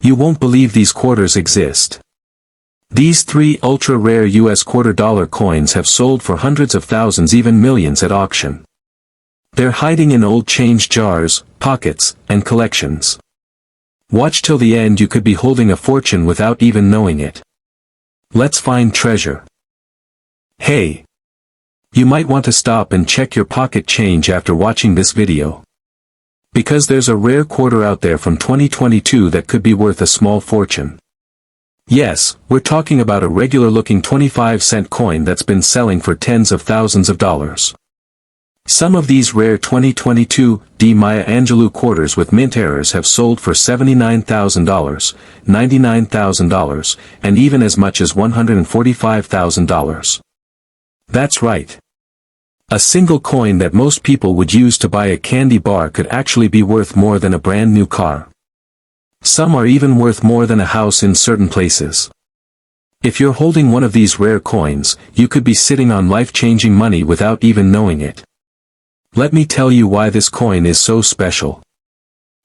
You won't believe these quarters exist. These 3 ultra-rare US $quarter coins have sold for hundreds of thousands, even millions at auction. They're hiding in old change jars, pockets, and collections. Watch till the end. You could be holding a fortune without even knowing it. Let's find treasure. Hey! You might want to stop and check your pocket change after watching this video. Because there's a rare quarter out there from 2022 that could be worth a small fortune. Yes, we're talking about a regular-looking 25-cent coin that's been selling for tens of thousands of dollars. Some of these rare 2022 Maya Angelou quarters with mint errors have sold for $79,000, $99,000, and even as much as $145,000. That's right. A single coin that most people would use to buy a candy bar could actually be worth more than a brand new car. Some are even worth more than a house in certain places. If you're holding one of these rare coins, you could be sitting on life-changing money without even knowing it. Let me tell you why this coin is so special.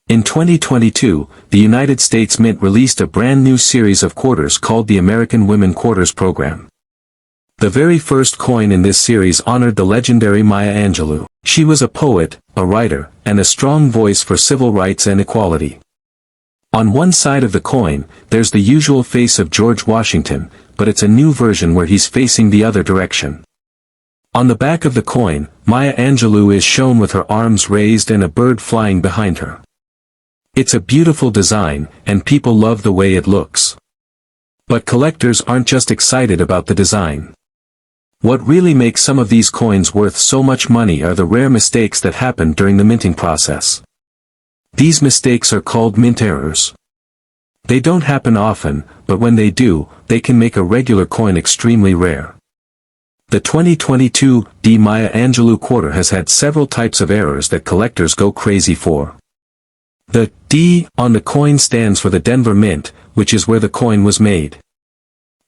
In 2022, the United States Mint released a brand new series of quarters called the American Women Quarters Program. The very first coin in this series honored the legendary Maya Angelou. She was a poet, a writer, and a strong voice for civil rights and equality. On one side of the coin, there's the usual face of George Washington, but it's a new version where he's facing the other direction. On the back of the coin, Maya Angelou is shown with her arms raised and a bird flying behind her. It's a beautiful design, and people love the way it looks. But collectors aren't just excited about the design. What really makes some of these coins worth so much money are the rare mistakes that happen during the minting process. These mistakes are called mint errors. They don't happen often, but when they do, they can make a regular coin extremely rare. The 2022 Maya Angelou Quarter has had several types of errors that collectors go crazy for. The D on the coin stands for the Denver Mint, which is where the coin was made.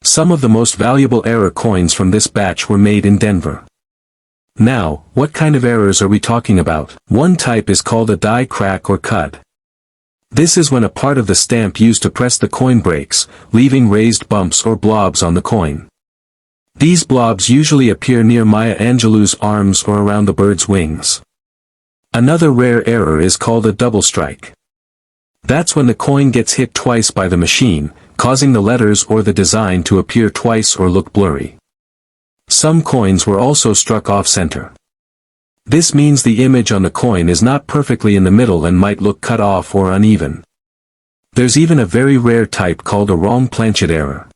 Some of the most valuable error coins from this batch were made in Denver. Now, what kind of errors are we talking about? One type is called a die crack or cut. This is when a part of the stamp used to press the coin breaks, leaving raised bumps or blobs on the coin. These blobs usually appear near Maya Angelou's arms or around the bird's wings. Another rare error is called a double strike. That's when the coin gets hit twice by the machine, causing the letters or the design to appear twice or look blurry. Some coins were also struck off-center. This means the image on the coin is not perfectly in the middle and might look cut off or uneven. There's even a very rare type called a wrong planchet error.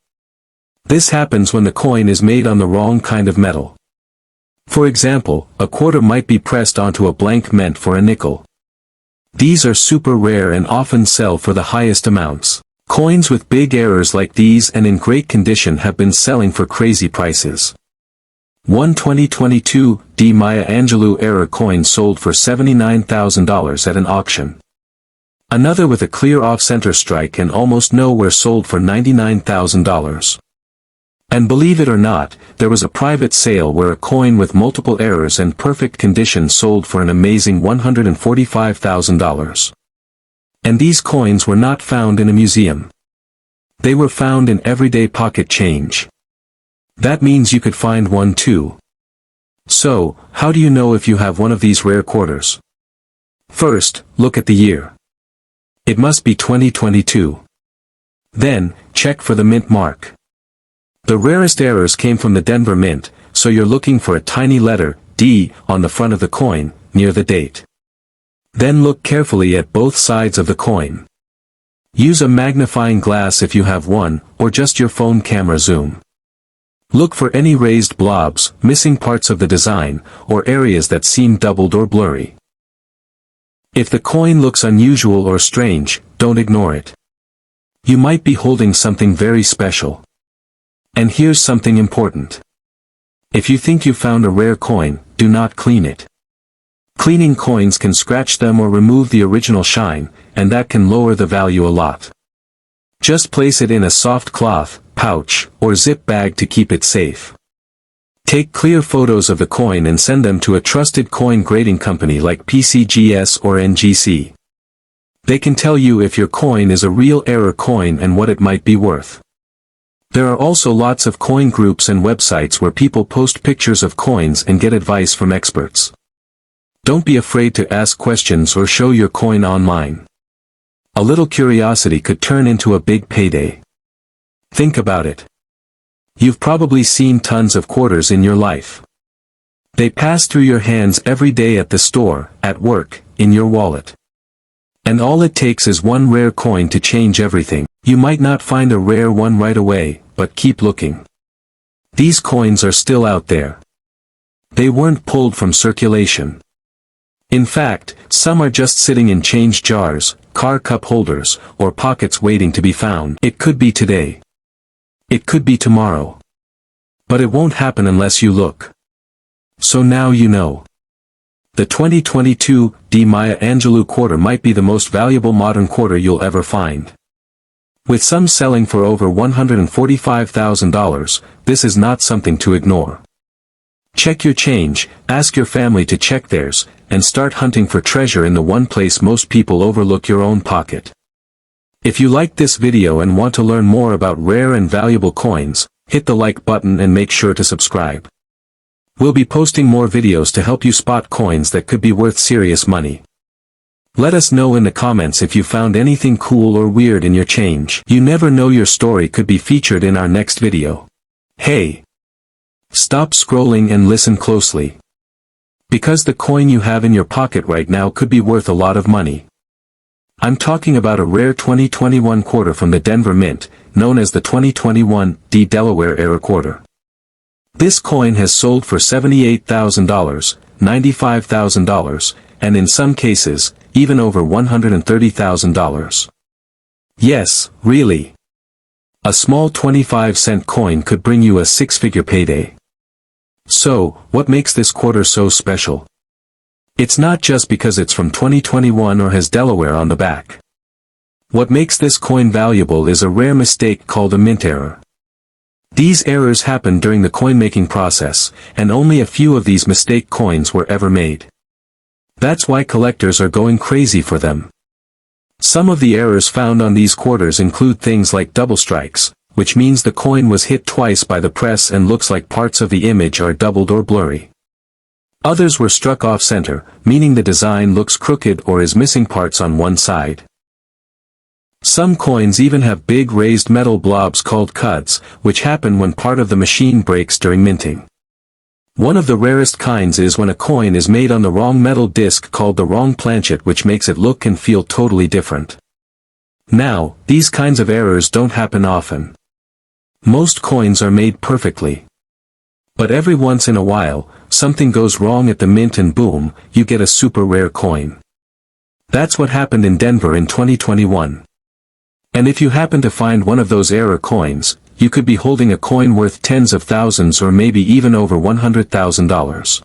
This happens when the coin is made on the wrong kind of metal. For example, a quarter might be pressed onto a blank meant for a nickel. These are super rare and often sell for the highest amounts. Coins with big errors like these and in great condition have been selling for crazy prices. One 2022 Maya Angelou error coin sold for $79,000 at an auction. Another with a clear off-center strike and almost nowhere sold for $99,000. And believe it or not, there was a private sale where a coin with multiple errors and perfect condition sold for an amazing $145,000. And these coins were not found in a museum. They were found in everyday pocket change. That means you could find one too. So, how do you know if you have one of these rare quarters? First, look at the year. It must be 2022. Then, check for the mint mark. The rarest errors came from the Denver Mint, so you're looking for a tiny letter, D, on the front of the coin, near the date. Then look carefully at both sides of the coin. Use a magnifying glass if you have one, or just your phone camera zoom. Look for any raised blobs, missing parts of the design, or areas that seem doubled or blurry. If the coin looks unusual or strange, don't ignore it. You might be holding something very special. And here's something important. If you think you found a rare coin, do not clean it. Cleaning coins can scratch them or remove the original shine, and that can lower the value a lot. Just place it in a soft cloth, pouch, or zip bag to keep it safe. Take clear photos of the coin and send them to a trusted coin grading company like PCGS or NGC. They can tell you if your coin is a real error coin and what it might be worth. There are also lots of coin groups and websites where people post pictures of coins and get advice from experts. Don't be afraid to ask questions or show your coin online. A little curiosity could turn into a big payday. Think about it. You've probably seen tons of quarters in your life. They pass through your hands every day at the store, at work, in your wallet. And all it takes is one rare coin to change everything. You might not find a rare one right away, but keep looking. These coins are still out there. They weren't pulled from circulation. In fact, some are just sitting in change jars, car cup holders, or pockets waiting to be found. It could be today. It could be tomorrow. But it won't happen unless you look. So now you know. The 2022 Maya Angelou Quarter might be the most valuable modern quarter you'll ever find. With some selling for over $145,000, this is not something to ignore. Check your change, ask your family to check theirs, and start hunting for treasure in the one place most people overlook: your own pocket. If you liked this video and want to learn more about rare and valuable coins, hit the like button and make sure to subscribe. We'll be posting more videos to help you spot coins that could be worth serious money. Let us know in the comments if you found anything cool or weird in your change. You never know, your story could be featured in our next video. Hey! Stop scrolling and listen closely. Because the coin you have in your pocket right now could be worth a lot of money. I'm talking about a rare 2021 quarter from the Denver Mint, known as the 2021 Delaware Quarter. This coin has sold for $78,000, $95,000, and in some cases, even over $130,000. Yes, really. A small 25-cent coin could bring you a six-figure payday. So, what makes this quarter so special? It's not just because it's from 2021 or has Delaware on the back. What makes this coin valuable is a rare mistake called a mint error. These errors happen during the coin-making process, and only a few of these mistake coins were ever made. That's why collectors are going crazy for them. Some of the errors found on these quarters include things like double strikes, which means the coin was hit twice by the press and looks like parts of the image are doubled or blurry. Others were struck off-center, meaning the design looks crooked or is missing parts on one side. Some coins even have big raised metal blobs called clads, which happen when part of the machine breaks during minting. One of the rarest kinds is when a coin is made on the wrong metal disc called the wrong planchet, which makes it look and feel totally different. Now, these kinds of errors don't happen often. Most coins are made perfectly. But every once in a while, something goes wrong at the mint and boom, you get a super rare coin. That's what happened in Denver in 2021. And if you happen to find one of those error coins, you could be holding a coin worth tens of thousands or maybe even over $100,000.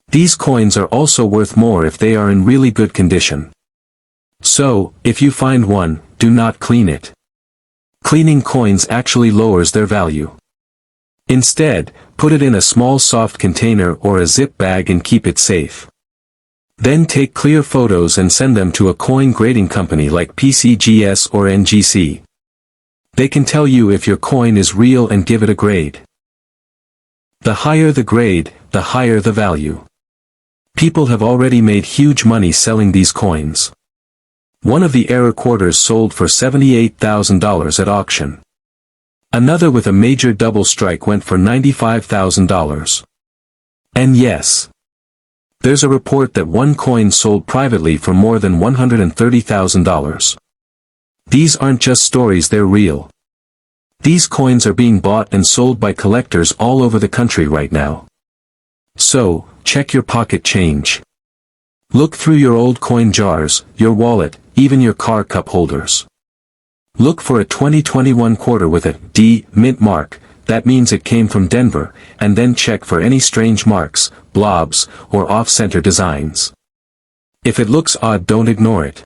These coins are also worth more if they are in really good condition. So, if you find one, do not clean it. Cleaning coins actually lowers their value. Instead, put it in a small soft container or a zip bag and keep it safe. Then take clear photos and send them to a coin grading company like PCGS or NGC. They can tell you if your coin is real and give it a grade. The higher the grade, the higher the value. People have already made huge money selling these coins. One of the error quarters sold for $78,000 at auction. Another with a major double strike went for $95,000. And yes, there's a report that one coin sold privately for more than $130,000. These aren't just stories, they're real. These coins are being bought and sold by collectors all over the country right now. So, check your pocket change. Look through your old coin jars, your wallet, even your car cup holders. Look for a 2021 quarter with a D mint mark, that means it came from Denver, and then check for any strange marks, blobs, or off-center designs. If it looks odd, don't ignore it.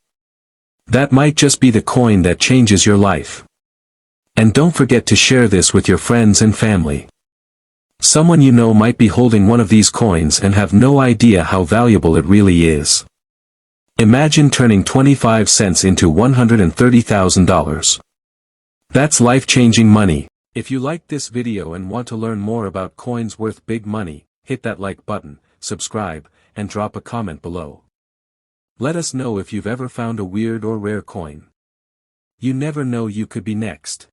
That might just be the coin that changes your life. And don't forget to share this with your friends and family. Someone you know might be holding one of these coins and have no idea how valuable it really is. Imagine turning 25 cents into $130,000. That's life-changing money. If you liked this video and want to learn more about coins worth big money, hit that like button, subscribe, and drop a comment below. Let us know if you've ever found a weird or rare coin. You never know, you could be next.